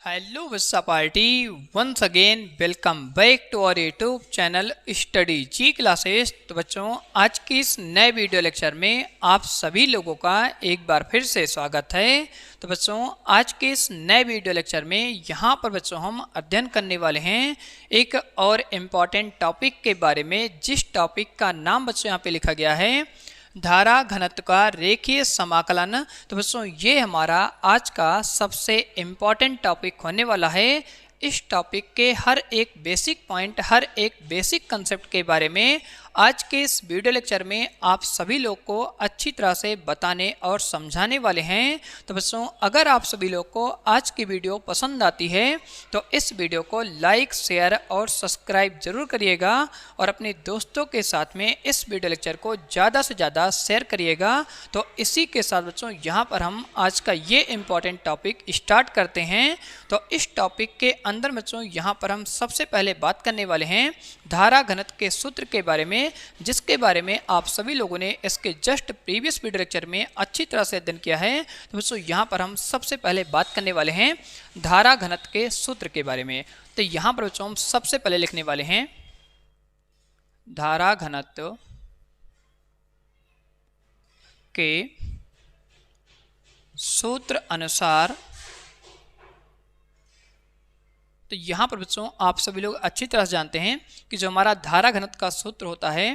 Hello बच्चा party once again welcome back to our YouTube channel study ji classes. तो बच्चों आज की इस नए वीडियो लेक्चर में आप सभी लोगों का एक बार फिर से स्वागत है। तो बच्चों आज के इस नए वीडियो लेक्चर में यहाँ पर बच्चों हम अध्ययन करने वाले हैं एक और इम्पॉर्टेंट टॉपिक के बारे में, जिस टॉपिक का नाम बच्चों यहाँ पे लिखा गया है धारा घनत्व का रेखीय समाकलन। तो बच्चों ये हमारा आज का सबसे इम्पॉर्टेंट टॉपिक होने वाला है। इस टॉपिक के हर एक बेसिक पॉइंट, हर एक बेसिक कंसेप्ट के बारे में आज के इस वीडियो लेक्चर में आप सभी लोग को अच्छी तरह से बताने और समझाने वाले हैं। तो बच्चों अगर आप सभी लोग को आज की वीडियो पसंद आती है तो इस वीडियो को लाइक, शेयर और सब्सक्राइब जरूर करिएगा और अपने दोस्तों के साथ में इस वीडियो लेक्चर को ज़्यादा से ज़्यादा शेयर करिएगा। तो इसी के साथ बच्चों यहाँ पर हम आज का ये इम्पॉर्टेंट टॉपिक स्टार्ट करते हैं। तो इस टॉपिक के अंदर बच्चों यहाँ पर हम सबसे पहले बात करने वाले हैं धारा घनत्व के सूत्र के बारे में, जिसके बारे में आप सभी लोगों ने इसके जस्ट प्रीवियस वीडियो लेक्चर में अच्छी तरह से अध्ययन किया है। तो दोस्तों यहाँ पर हम सबसे पहले बात करने वाले हैं धारा घनत्व के सूत्र के बारे में। तो यहाँ पर बच्चों हम सबसे पहले लिखने वाले हैं धारा घनत्व के सूत्र अनुसार। तो यहाँ पर बच्चों आप सभी लोग अच्छी तरह से जानते हैं कि जो हमारा धारा घनत्व का सूत्र होता है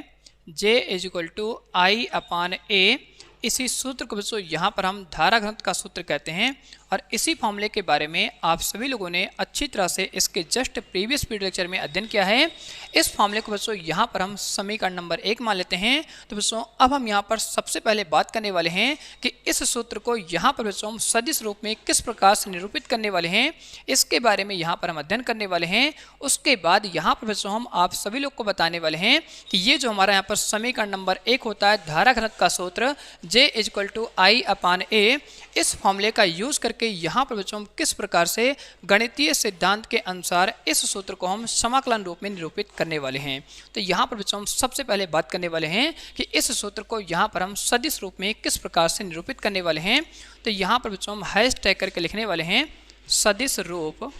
J = I/A, इसी सूत्र को बच्चों यहाँ पर हम धारा घनत्व का सूत्र कहते हैं। और इसी फॉर्मूले के बारे में आप सभी लोगों ने अच्छी तरह से इसके जस्ट प्रीवियस वीडियो लेक्चर में अध्ययन किया है। इस फॉर्मूले को बच्चों यहाँ पर हम समीकरण नंबर 1 मान लेते हैं। तो बच्चों अब हम यहाँ पर सबसे पहले बात करने वाले हैं कि इस सूत्र को यहाँ पर बच्चों हम सदिश रूप में किस प्रकार से निरूपित करने वाले हैं, इसके बारे में यहाँ पर हम अध्ययन करने वाले हैं। उसके बाद यहाँ पर बच्चों हम आप सभी लोग को बताने वाले हैं कि ये जो हमारा यहाँ पर समीकरण नंबर 1 होता है धारा घनत्व का सूत्र J = I/A, इस फॉर्मूले का यूज करके यहाँ पर बच्चों हम किस प्रकार से गणितीय सिद्धांत के अनुसार इस सूत्र को हम समाकलन रूप में निरूपित करने वाले हैं। तो यहाँ पर बच्चों हम सबसे पहले बात करने वाले हैं कि इस सूत्र को यहाँ पर हम सदिश रूप में किस प्रकार से निरूपित करने वाले हैं। तो यहाँ पर बच्चों हम हैश टैग करके लिखने वाले हैं सदिश रूप।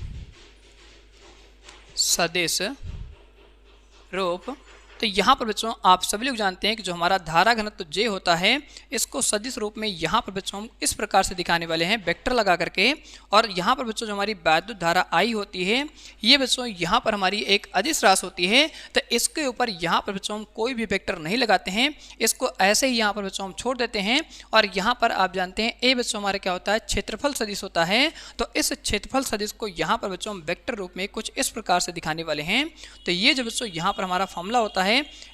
तो यहाँ पर बच्चों आप सभी लोग जानते हैं कि जो हमारा धारा घनत्व J होता है इसको सदिश रूप में यहाँ पर बच्चों हम इस प्रकार से दिखाने वाले हैं वेक्टर लगा करके। और यहाँ पर बच्चों जो हमारी वैद्युत धारा I होती है ये बच्चों यहाँ पर हमारी एक अदिश राशि होती है। तो इसके ऊपर यहाँ पर बच्चों हम कोई भी वेक्टर नहीं लगाते हैं, इसको ऐसे ही यहाँ पर बच्चों हम छोड़ देते हैं। और यहाँ पर आप जानते हैं ए बच्चों हमारा क्या होता है, क्षेत्रफल सदिश होता है। तो इस क्षेत्रफल सदिश को यहाँ पर बच्चों हम वेक्टर रूप में कुछ इस प्रकार से दिखाने वाले हैं। तो ये जो बच्चों यहाँ पर हमारा फॉर्मूला होता है,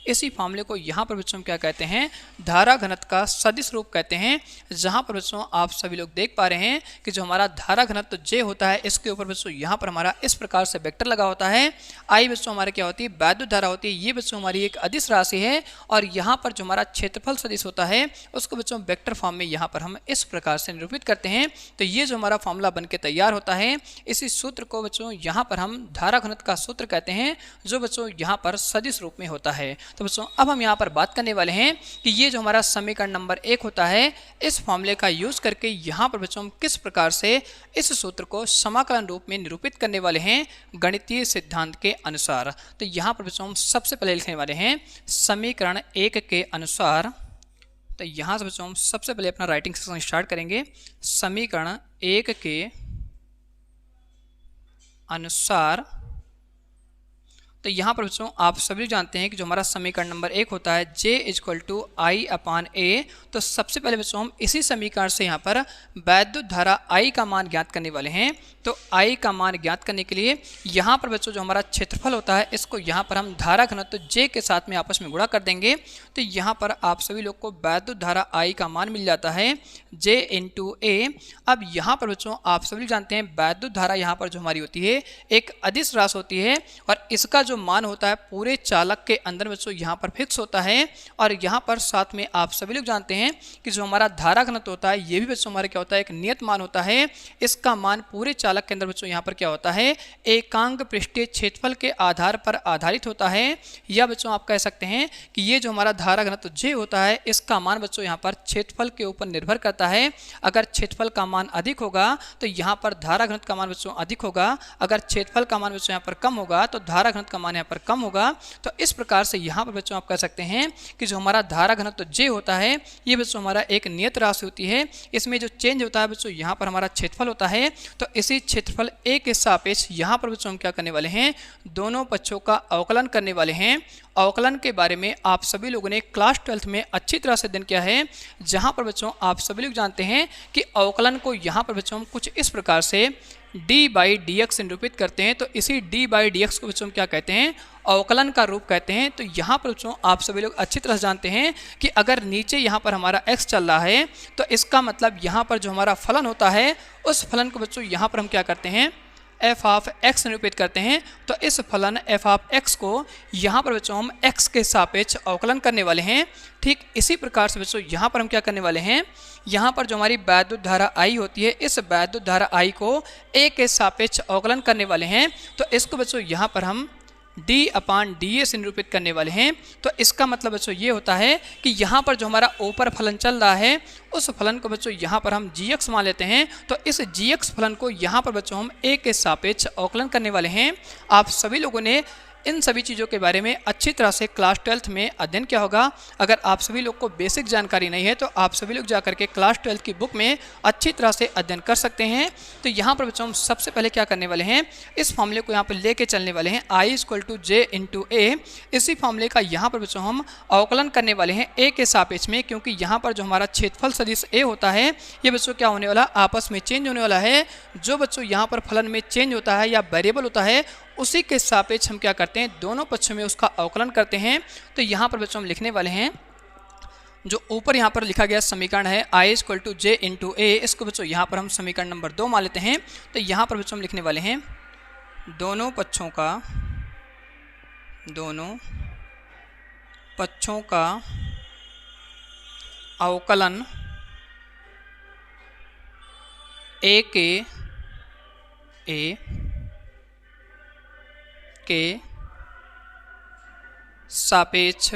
इसी फॉर्मूले को यहाँ पर बच्चों क्या कहते हैं, धारा घनत्व का सदिश रूप कहते हैं। जहाँ पर बच्चों आप सभी लोग देख पा रहे हैं कि जो हमारा धारा घनत्व J होता है इसके ऊपर बच्चों यहाँ पर हमारा इस प्रकार से वेक्टर लगा होता है। I बच्चों हमारे क्या होती है, वैद्युत धारा होती है। ये बच्चों हमारी एक अदिश राशि है। और यहाँ पर जो हमारा क्षेत्रफल सदिश होता है उसको बच्चों वेक्टर फॉर्म में यहाँ पर हम इस प्रकार से निरूपित करते हैं। तो ये जो हमारा फॉर्मूला बन के तैयार होता है, इसी सूत्र को बच्चों यहाँ पर हम धारा घनत्व का सूत्र कहते हैं, जो बच्चों यहाँ पर सदिश रूप में होता है। तो बच्चों अब हम यहाँ पर बात करने वाले हैं कि ये जो हमारा समीकरण नंबर 1 होता है इस फॉर्मूले का यूज करके यहाँ पर बच्चों हम किस प्रकार से इस सूत्र को समाकलन रूप में निरूपित करने वाले हैं गणितीय सिद्धांत के अनुसार। तो यहाँ पर बच्चों हम सबसे पहले लिखने वाले हैं समीकरण 1 के अनुसार। तो यहाँ से बच्चों हम सबसे पहले अपना राइटिंग सेक्शन स्टार्ट करेंगे। समीकरण 1 के अनुसार। तो यहाँ पर बच्चों आप सभी जानते हैं कि जो हमारा समीकरण नंबर 1 होता है J = I/A। तो सबसे पहले बच्चों हम इसी समीकरण से यहाँ पर वैद्युत धारा I का मान ज्ञात करने वाले हैं। तो I का मान ज्ञात करने के लिए यहाँ पर बच्चों जो हमारा क्षेत्रफल होता है इसको यहाँ पर हम धारा घनत्व J के साथ में आपस में गुणा कर देंगे। तो यहाँ पर आप सभी लोग को वैद्युत धारा I का मान मिल जाता है J × A। अब यहाँ पर बच्चों आप सभी जानते हैं वैद्युत धारा यहाँ पर जो हमारी होती है एक अदिश राशि होती है। और इसका जो मान होता है पूरे चालक के अंदर बच्चों यहाँ पर फिक्स होता है। और यहाँ पर साथ में आप सभी लोग जानते हैं कि जो हमारा धारा घनत्व होता है ये भी बच्चों हमारे क्या होता है, एक नियत मान होता है। इसका मान पूरे चालक के अंदर बच्चों यहाँ पर क्या होता है, एकांक पृष्ठीय क्षेत्रफल के आधार पर आधारित होता है। या बच्चों आप कह सकते हैं कि ये जो हमारा धारा घनत्व J होता है इसका मान बच्चों यहाँ पर क्षेत्रफल के ऊपर निर्भर करता है। अगर क्षेत्रफल का मान अधिक होगा तो यहाँ पर धारा घनत्व का मान बच्चों अधिक होगा, अगर क्षेत्रफल का मान बच्चों यहाँ पर कम होगा तो धारा घनत्व का मान यहाँ पर कम होगा। तो इस प्रकार से यहाँ पर बच्चों आप कह सकते हैं कि जो हमारा धारा घनत्व J होता है ये बच्चों हमारा एक नियत राशि होती है। इसमें जो चेंज होता है बच्चों यहाँ पर हमारा क्षेत्रफल होता है। तो इसी क्षेत्रफल A के सापेक्ष यहाँ पर बच्चों हम क्या करने वाले हैं, दोनों पक्षों का अवकलन करने वाले हैं। अवकलन के बारे में आप सभी लोगों ने क्लास 12th में अच्छी तरह से अध्ययन किया है, जहाँ पर बच्चों आप सभी लोग जानते हैं कि अवकलन को यहाँ पर बच्चों हम कुछ इस प्रकार से d/dx निरूपित करते हैं। तो इसी d/dx को बच्चों हम क्या कहते हैं, अवकलन का रूप कहते हैं। तो यहाँ पर बच्चों आप सभी लोग अच्छी तरह से जानते हैं कि अगर नीचे यहाँ पर हमारा x चल रहा है तो इसका मतलब यहाँ पर जो हमारा फलन होता है उस फलन को बच्चों यहाँ पर हम क्या करते हैं, f ऑफ x निरूपित करते हैं। तो इस फलन f ऑफ x को यहाँ पर बच्चों हम x के सापेक्ष अवकलन करने वाले हैं। ठीक इसी प्रकार से बच्चों यहाँ पर हम क्या करने वाले हैं, यहाँ पर जो हमारी वैद्युत धारा I होती है इस वैद्युत धारा I को a के सापेक्ष अवकलन करने वाले हैं। तो इसको बच्चों यहाँ पर हम d/dA से निरूपित करने वाले हैं। तो इसका मतलब बच्चों ये होता है कि यहाँ पर जो हमारा ऊपर फलन चल रहा है उस फलन को बच्चों यहाँ पर हम gx मान लेते हैं। तो इस gx फलन को यहाँ पर बच्चों हम a के सापेक्ष अवकलन करने वाले हैं। आप सभी लोगों ने इन सभी चीज़ों के बारे में अच्छी तरह से क्लास 12th में अध्ययन किया होगा। अगर आप सभी लोग को बेसिक जानकारी नहीं है तो आप सभी लोग जाकर के क्लास 12th की बुक में अच्छी तरह से अध्ययन कर सकते हैं। तो यहाँ पर बच्चों हम सबसे पहले क्या करने वाले हैं, इस फॉर्मूले को यहाँ पर लेके चलने वाले हैं I = J × A। इसी फॉर्मूले का यहाँ पर बच्चों हम अवकलन करने वाले हैं A के सापेक्ष में, क्योंकि यहाँ पर जो हमारा क्षेत्रफल सदिश A होता है ये बच्चों क्या होने वाला, आपस में चेंज होने वाला है। जो बच्चों यहाँ पर फलन में चेंज होता है या वेरिएबल होता है उसी के सापेक्ष हम क्या करते हैं, दोनों पक्षों में उसका अवकलन करते हैं। तो यहाँ पर बच्चों हम लिखने वाले हैं जो ऊपर यहाँ पर लिखा गया समीकरण है I = J × A, इसको बच्चों यहाँ पर हम समीकरण नंबर 2 मान लेते हैं। तो यहाँ पर बच्चों हम लिखने वाले हैं दोनों पक्षों का अवकलन A के सापेक्ष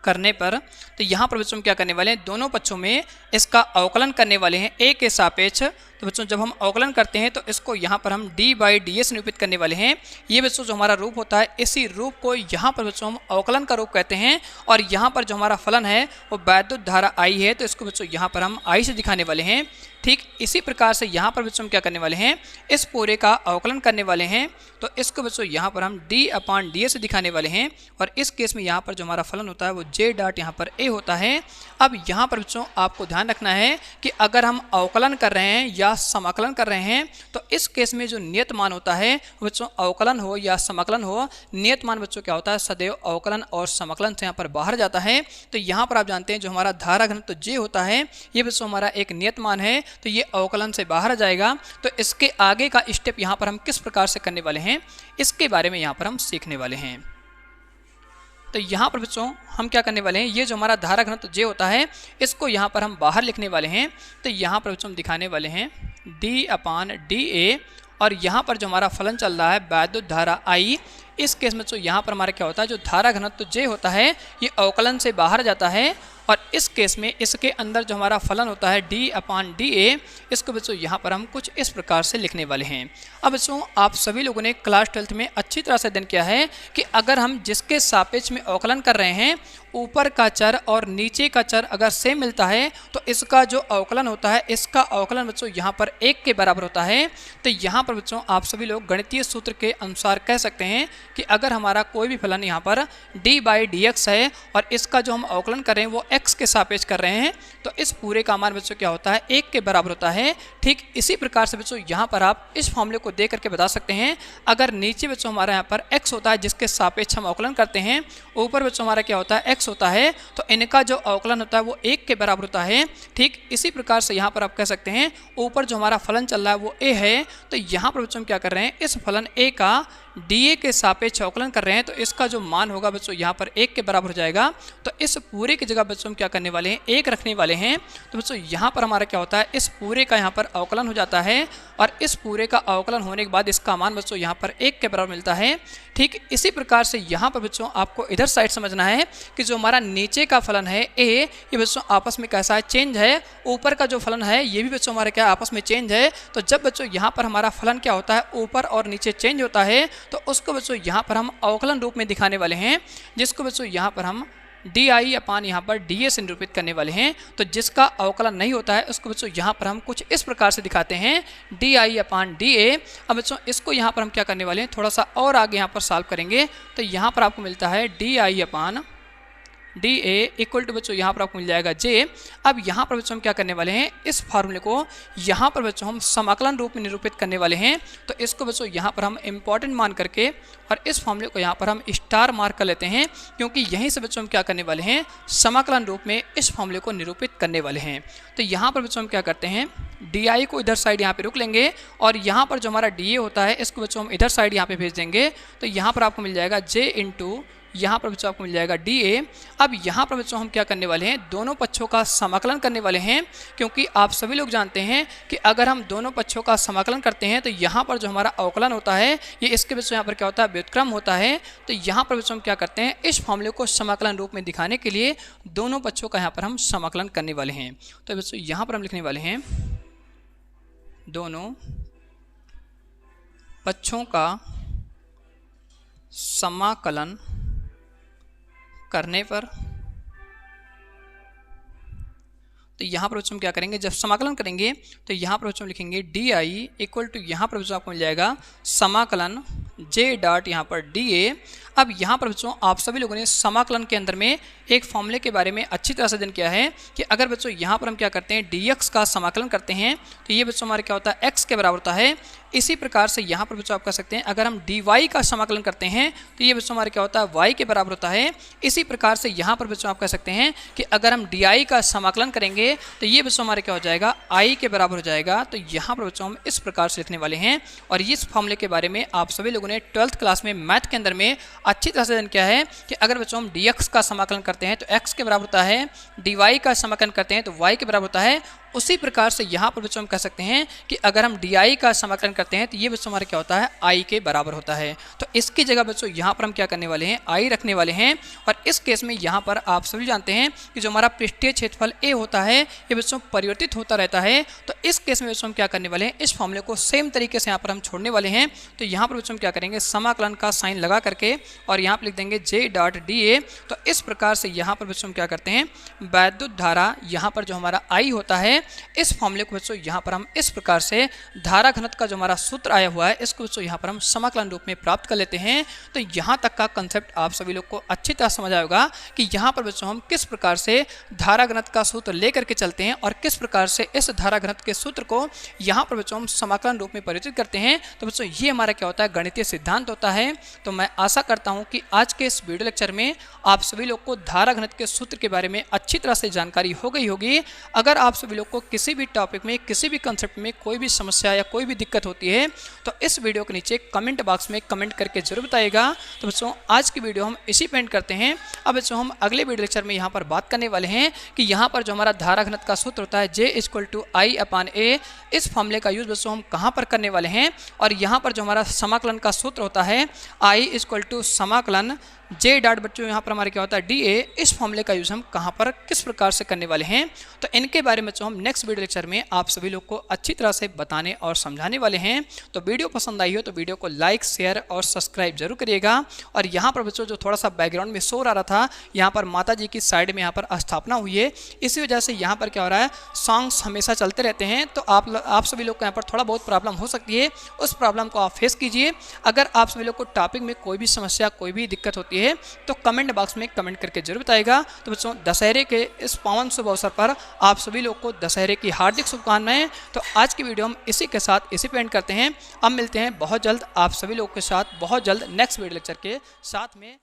करने पर। तो यहाँ पर बच्चों हम क्या करने वाले हैं, दोनों पक्षों में इसका अवकलन करने वाले हैं A के सापेक्ष। तो बच्चों जब हम अवकलन करते हैं तो इसको यहाँ पर हम d/dA से निरूपित करने वाले हैं। ये बच्चों जो हमारा रूप होता है इसी रूप को यहाँ पर बच्चों हम अवकलन का रूप कहते हैं। और यहाँ पर जो हमारा फलन है वो वैद्युत धारा I है, तो इसको बच्चों यहाँ पर हम I से दिखाने वाले हैं। ठीक इसी प्रकार से यहाँ पर बच्चों हम क्या करने वाले हैं, इस पूरे का अवकलन करने वाले हैं। तो इसको बच्चों यहाँ पर हम d/dA से दिखाने वाले हैं। और इस केस में यहाँ पर जो हमारा फलन होता है वो J डॉट यहाँ पर A होता है। अब यहाँ पर बच्चों आपको ध्यान रखना है कि अगर हम अवकलन कर रहे हैं या समाकलन कर रहे हैं तो इस केस में जो नियत मान होता है बच्चों, अवकलन हो या समाकलन हो, नियत मान बच्चों क्या होता है, सदैव अवकलन और समाकलन से यहाँ पर बाहर जाता है। तो यहाँ पर आप जानते हैं जो हमारा धारा घनत्व J होता है ये बच्चों हमारा एक नियत मान है, तो ये अवकलन से बाहर आ जाएगा। तो इसके आगे का स्टेप यहाँ पर हम किस प्रकार से करने वाले हैं इसके बारे में यहाँ पर हम सीखने वाले हैं। तो यहाँ पर बच्चों हम क्या करने वाले हैं, ये जो हमारा धारा घनत्व J होता है इसको यहाँ पर हम बाहर लिखने वाले हैं। तो यहाँ पर बच्चों हम दिखाने वाले हैं d/dA। और यहाँ पर जो हमारा फलन चल रहा है वैद्युत धारा I, इस केस में बच्चों यहाँ पर हमारा क्या होता है, जो धारा घनत्व J होता है ये अवकलन से बाहर जाता है। और इस केस में इसके अंदर जो हमारा फलन होता है d/dA, इसको बच्चों यहाँ पर हम कुछ इस प्रकार से लिखने वाले हैं। अब बच्चों आप सभी लोगों ने क्लास 12th में अच्छी तरह से अध्ययन किया है कि अगर हम जिसके सापेक्ष में अवकलन कर रहे हैं ऊपर का चर और नीचे का चर अगर सेम मिलता है तो इसका जो अवकलन होता है इसका अवकलन बच्चों यहाँ पर 1 के बराबर होता है। तो यहाँ पर बच्चों आप सभी लोग गणितीय सूत्र के अनुसार कह सकते हैं कि अगर हमारा कोई भी फलन यहाँ पर d/dx है और इसका जो हम अवकलन कर रहे हैं वो x के सापेक्ष कर रहे हैं तो इस पूरे का मान बच्चों क्या होता है, 1 के बराबर होता है। ठीक इसी प्रकार से बच्चों यहाँ पर आप इस फॉर्मूले को दे करके बता सकते हैं, अगर नीचे बच्चों हमारा यहाँ पर x होता है जिसके सापेक्ष हम अवकलन करते हैं, ऊपर बच्चों हमारा क्या होता है x होता है, तो इनका जो अवकलन होता है वो 1 के बराबर होता है। ठीक इसी प्रकार से यहाँ पर आप कह सकते हैं ऊपर जो हमारा फलन चल रहा है वो a है, तो यहाँ पर बच्चों हम क्या कर रहे हैं, इस फलन a का DA के सापेक्ष अवकलन कर रहे हैं तो इसका जो मान होगा बच्चों यहाँ पर 1 के बराबर हो जाएगा। तो इस पूरे की जगह बच्चों हम क्या करने वाले हैं, 1 रखने वाले हैं। तो बच्चों यहाँ पर हमारा क्या होता है, इस पूरे का यहाँ पर अवकलन हो जाता है और इस पूरे का अवकलन होने के बाद इसका मान बच्चों यहाँ पर 1 के बराबर मिलता है। ठीक इसी प्रकार से यहाँ पर बच्चों आपको इधर साइड समझना है कि जो हमारा नीचे का फलन है A, ये बच्चों आपस में कैसा है, चेंज है। ऊपर का जो फलन है ये भी बच्चों हमारा क्या आपस में चेंज है। तो जब बच्चों यहाँ पर हमारा फलन क्या होता है, ऊपर और नीचे चेंज होता है, तो उसको बच्चों यहाँ पर हम अवकलन रूप में दिखाने वाले हैं, जिसको बच्चों यहाँ पर हम DI अपान यहाँ पर DA से निरूपित करने वाले हैं। तो जिसका अवकलन नहीं होता है उसको बच्चों यहाँ पर हम कुछ इस प्रकार से दिखाते हैं, DI अपान DA। अब बच्चों इसको यहाँ पर हम क्या करने वाले हैं, थोड़ा सा और आगे यहाँ पर सॉल्व करेंगे। तो यहाँ पर आपको मिलता है DI upon DA equal to बच्चों यहाँ पर आपको मिल जाएगा J। अब यहाँ पर बच्चों हम क्या करने वाले हैं, इस फार्मूले को यहाँ पर बच्चों हम समाकलन रूप में निरूपित करने वाले हैं। तो इसको बच्चों यहाँ पर हम इम्पॉर्टेंट मान करके और इस फार्मूले को यहाँ पर हम स्टार मार्क कर लेते हैं, क्योंकि यहीं से बच्चों हम क्या करने वाले हैं, समाकलन रूप में इस फार्मूले को निरूपित करने वाले हैं। तो यहाँ पर बच्चों हम क्या करते हैं, DI को इधर साइड यहाँ पे रुक लेंगे और यहाँ पर जो हमारा DA होता है इसको बच्चों हम इधर साइड यहाँ पे भेज देंगे। तो यहाँ पर आपको मिल जाएगा J इंटू यहाँ पर बच्चों आपको मिल जाएगा DA। अब यहाँ पर बच्चों हम क्या करने वाले हैं, दोनों पक्षों का समाकलन करने वाले हैं, क्योंकि आप सभी लोग जानते हैं कि अगर हम दोनों पक्षों का समाकलन करते हैं तो यहाँ पर जो हमारा अवकलन होता है ये इसके बच्चों यहाँ पर क्या होता है, व्युत्क्रम होता है। तो यहाँ पर बच्चों हम क्या करते हैं, इस फार्मूले को समाकलन रूप में दिखाने के लिए दोनों पक्षों का यहाँ पर हम समाकलन करने वाले हैं। तो बच्चों यहाँ पर हम लिखने वाले हैं, दोनों पक्षों का समाकलन करने पर। तो यहाँ पर बच्चों हम क्या करेंगे, जब समाकलन करेंगे तो यहाँ पर बच्चों लिखेंगे DI इक्वल टू यहाँ पर बच्चों आपको मिल जाएगा समाकलन J डॉट यहाँ पर DA। अब यहाँ पर बच्चों आप सभी लोगों ने समाकलन के अंदर में एक फॉर्मूले के बारे में अच्छी तरह से अध्ययन किया है कि अगर बच्चों यहाँ पर हम क्या करते हैं, dx का समाकलन करते हैं तो ये बच्चों हमारे क्या होता है, x के बराबर होता है। इसी प्रकार से यहाँ पर बच्चों आप कह सकते हैं अगर हम dy का समाकलन करते हैं तो ये बच्चों हमारे क्या होता है, y के बराबर होता है। इसी प्रकार से यहाँ पर बच्चों आप कह सकते हैं कि अगर हम dy का समाकलन करेंगे तो ये बच्चों हमारे क्या हो जाएगा, i के बराबर हो जाएगा। तो यहाँ पर बच्चों हम इस प्रकार से लिखने वाले हैं। और इस फॉर्मूले के बारे में आप सभी लोगों ने 12th क्लास में मैथ के अंदर में अच्छी तरह से अध्ययन किया है कि अगर बच्चों हम dx का समाकलन करते हैं तो x के बराबर होता है, dy का समाकलन करते हैं तो y के बराबर होता है। उसी प्रकार से यहाँ पर बच्चों हम कह सकते हैं कि अगर हम DI का समाकलन करते हैं तो ये बच्चों हमारा क्या होता है, I के बराबर होता है। तो इसकी जगह बच्चों यहाँ पर हम क्या करने वाले हैं, I रखने वाले हैं। और इस केस में यहाँ पर आप सभी जानते हैं कि जो हमारा पृष्ठीय क्षेत्रफल A होता है ये बच्चों परिवर्तित होता रहता है। तो इस केस में बच्चों हम क्या करने वाले हैं, इस फॉर्मूले को सेम तरीके से यहाँ पर हम छोड़ने वाले हैं। तो यहाँ पर बच्चों हम क्या करेंगे, समाकलन का साइन लगा करके और यहाँ पर लिख देंगे J डॉट DA। तो इस प्रकार से यहाँ पर बच्चों हम क्या करते हैं, वैद्युत धारा यहाँ पर जो हमारा I होता है इस फॉर्मूले को बच्चों यहाँ पर हम इस प्रकार से धारा घनत्व का जो हमारा सूत्र आया हुआ है इसको बच्चों यहाँ पर हम समाकलन रूप में प्राप्त कर लेते हैं। तो यहाँ तक का कंसेप्ट आप सभी लोग को अच्छी तरह समझ आया होगा कि यहाँ पर बच्चों हम किस प्रकार से धारा घनत्व का सूत्र लेकर के चलते हैं और किस प्रकार से इस धारा घनत्व के सूत्र को यहाँ पर बच्चों हम समाकलन रूप में परिवर्तित करते हैं। तो बच्चों ये हमारा क्या होता है, गणितीय सिद्धांत होता है। तो मैं आशा करता हूँ कि आज के इस वीडियो लेक्चर में आप सभी लोग को धारा घनत्व के सूत्र के बारे में अच्छी तरह से जानकारी हो गई होगी। अगर आप सभी लोग को किसी भी टॉपिक में, किसी भी कंसेप्ट में कोई भी समस्या या कोई भी दिक्कत होती है तो इस वीडियो के नीचे कमेंट बॉक्स में कमेंट करके जरूर बताइएगा। तो बच्चों आज की वीडियो हम इसी पे एंड करते हैं। अब बच्चों हम अगले वीडियो लेक्चर में यहाँ पर बात करने वाले हैं कि यहाँ पर जो हमारा धारा घनत्व का सूत्र होता है J = I अपान A, इस फॉर्मूले का यूज बच्चों हम कहाँ पर करने वाले हैं। और यहाँ पर जो हमारा समाकलन का सूत्र होता है I = समाकलन J डॉट बच्चों यहाँ पर हमारे क्या होता है DA, इस फॉर्मूले का यूज हम कहाँ पर किस प्रकार से करने वाले हैं। तो इनके बारे में बच्चों हम नेक्स्ट वीडियो लेक्चर में आप सभी लोग को अच्छी तरह से बताने और समझाने वाले हैं। तो वीडियो पसंद आई हो तो वीडियो को लाइक, शेयर और सब्सक्राइब जरूर करिएगा। और यहाँ पर बच्चों जो थोड़ा सा बैकग्राउंड में शोर आ रहा था, यहाँ पर माता जी की साइड में यहाँ पर स्थापना हुई है, इसी वजह से यहाँ पर क्या हो रहा है, सॉन्ग्स हमेशा चलते रहते हैं। तो आप सभी लोग को यहाँ पर थोड़ा बहुत प्रॉब्लम हो सकती है, उस प्रॉब्लम को आप फेस कीजिए। अगर आप सभी लोग को टॉपिक में कोई भी समस्या, कोई भी दिक्कत होती है तो कमेंट बॉक्स में कमेंट करके जरूर बताइएगा। तो बच्चों दशहरे के इस पावन शुभ अवसर पर आप सभी लोग को दशहरे की हार्दिक शुभकामनाएं। तो आज की वीडियो हम इसी के साथ इसी पे एंड करते हैं। अब मिलते हैं बहुत जल्द आप सभी लोग के साथ, बहुत जल्द नेक्स्ट वीडियो लेक्चर के साथ में।